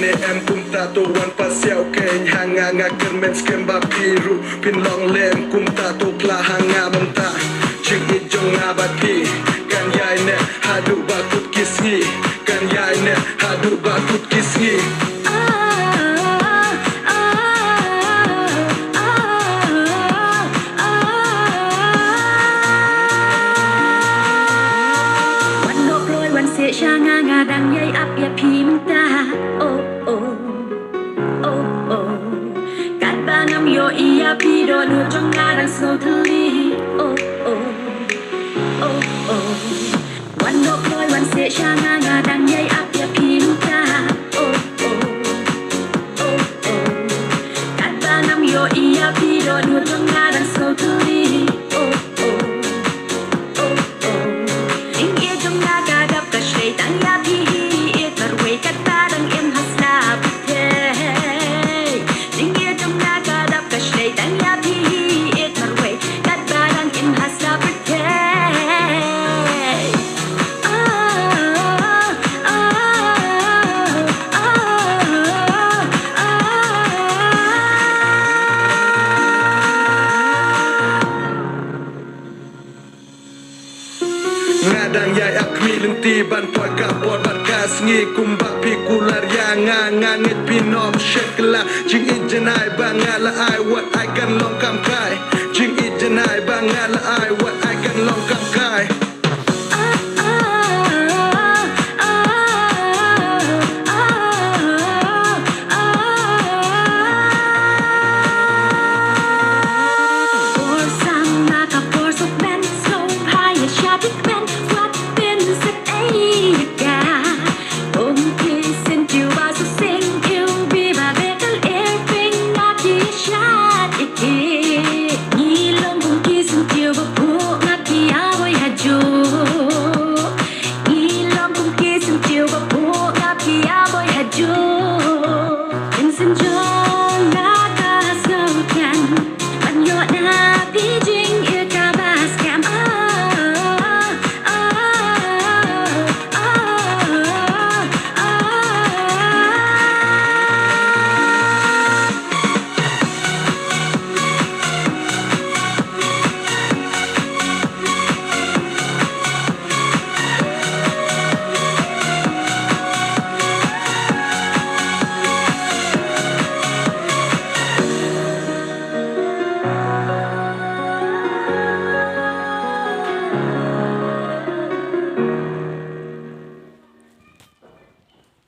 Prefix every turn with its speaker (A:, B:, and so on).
A: ne em kum ta to wan pasiao ken hanga nga kermen skem ba piru pin long lem kum ta to kla hanga manta ching i jong nga ba pi kan yai ne hadu ba kut kisngi kan yai ne hadu ba kut kisngi
B: cha nga nga đang nhây áp ya phim ta oh oh oh oh cát ba năm yo ia pi do đưa trong nga đang sâu thư đi oh oh oh oh one no boy one sẽ cha nga nga đang nhây áp ya phim ta oh oh oh oh cát ba năm yo ia pi do đưa trong nga đang sâu thư đi oh oh oh oh in ia trong nga tang ya pi it barway kat parang em hasla puthe ding ye trong na ka dap ka shlay tang ya pi it barway kat parang em hasla puthe
A: ngadang yai ak milin tiban toy kapot bat kasngi kumbak pikular yang ngangit pinom shekla jing ijanai bangala ai what I can long